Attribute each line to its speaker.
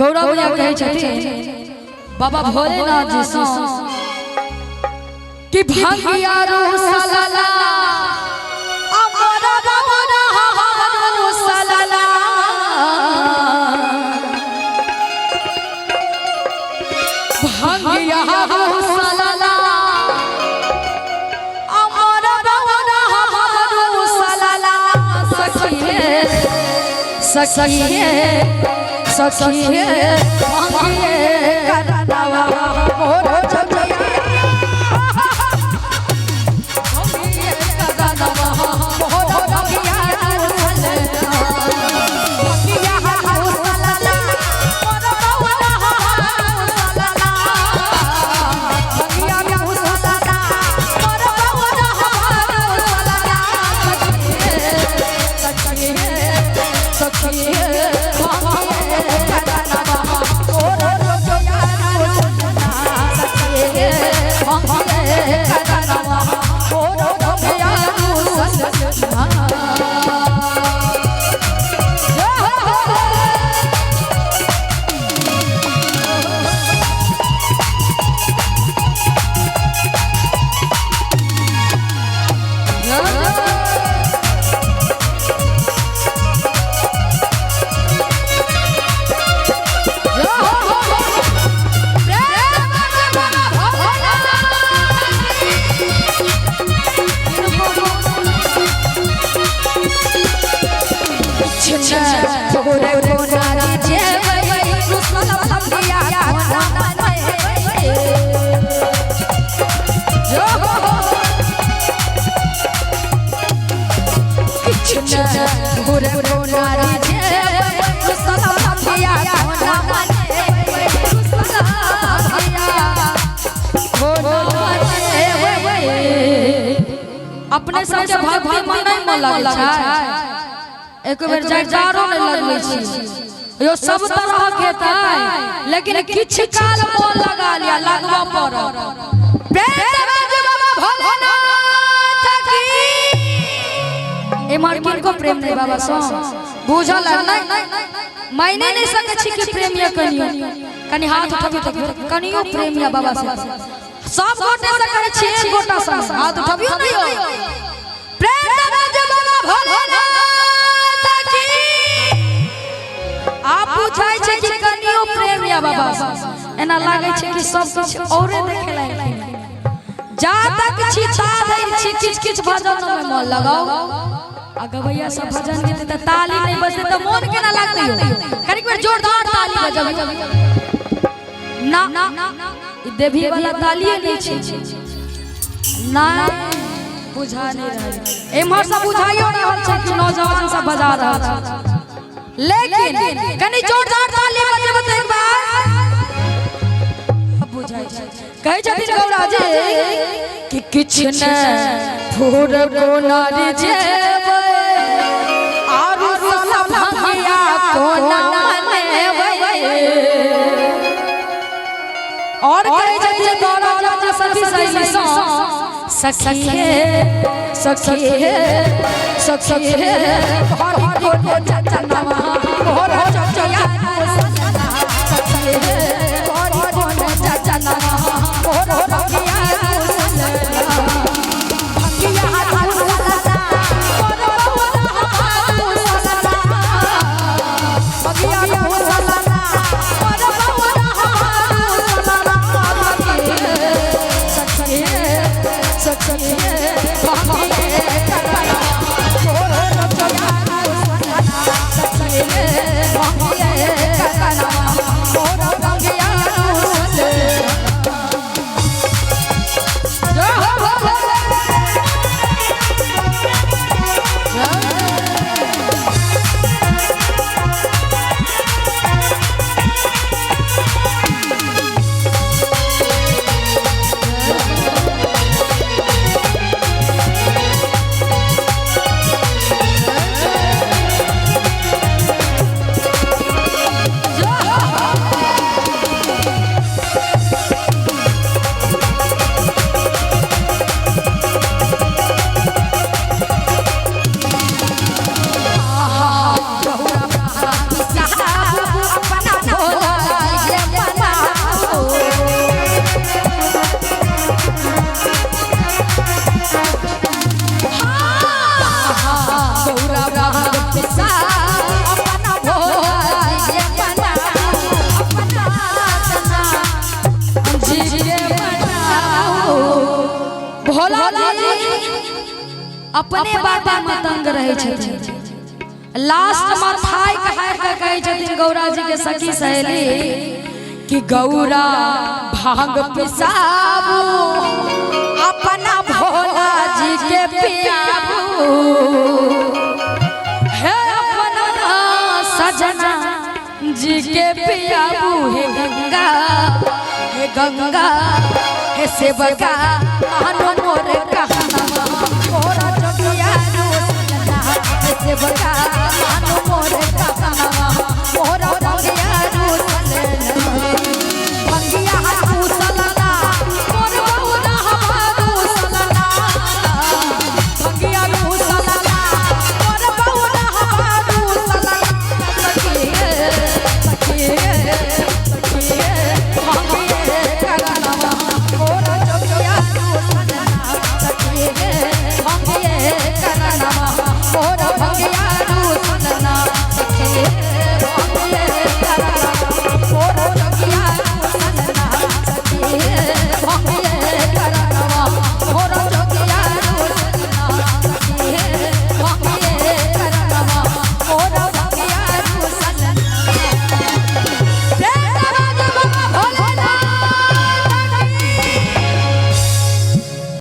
Speaker 1: गौरव भैया कहे छथिन बाबा भोलेनाथ जी से कि भांगिया रो सलाला अमरा रवना रो सलाला भांगिया रो सलाला अमरा रवना रो सलाला सखिए सखिए भांगिए करनावा मोर जगिया भांगिए करनावा मोर जगिया भांगिया हो सलाला मोर बवला सलाला भांगिया हो सलाला मोर बवला सलाला सखिए अपने सबके भक्ति में नहीं मन लगल छै एक बेर जयकारो नहीं लगलै छी यो सब तरह के ताई लेकिन किछ काल मन लगा लिया लगवा पर प्रेम बाबा भोलेनाथ की एमर किनको प्रेम नहीं बाबा सो बुझल नहीं मायने नहीं सके छी कि प्रेमिया कनियो कनी हाथ उठाबी त कनियो प्रेमिया बाबा से सब गोटे से करे छी एक गोटा से हाथ उठाबियो नहीं हो प्रेम बाबा भोलेनाथ की आप पूछाय छै कि कनियो प्रेमिया बाबा एना लागे छै कि सब कुछ औरे देखे लायक जा तक छी ता धरि छी किछ किछ भजन में मन लगाओ गवैया सब भजन गीत त ताली नहीं बजते त मन केना लागतै हो कनी बार जोरदार ताली बजाबी ना देवी वाला तालिए नहीं छै ना बुझा नहीं रहल एमहर सब बुझाइयो रहल छै कि नौजवान सब बजा रहल छै लेकिन कनी जोरदार ताली बजाबे त एक बार बुझाइ छै कहे छथिन गौरा जी कि किछ न फूर को नारी जेबै आरु सब भांगिया को नामेबै और कहे छथिन गौरा राजा सती सही सखिए हरि को चचनवा मोर चचया सखिए हरि को चचनवा मोर रखिया भंगिया हाथ सलाला मोर बवला सलाला भंगिया हो सलाला मोर बवला सलाला सखिए भांगिए करनावा मोर रखिया सखिए भांगिए अपने बाटे में तंग रहे छथिन। लास्ट में थाई कहार के कहे छथिन गौरा जी के सखी सहेली कि गौरा भांग पिसाबू अपना भोला जी के पियाबू हे अपना सजना जी के पियाबू हे गंगा हे सेवका मानो मोर कहना मोरा जोगिया रो सजना हे सेवका मानो मोर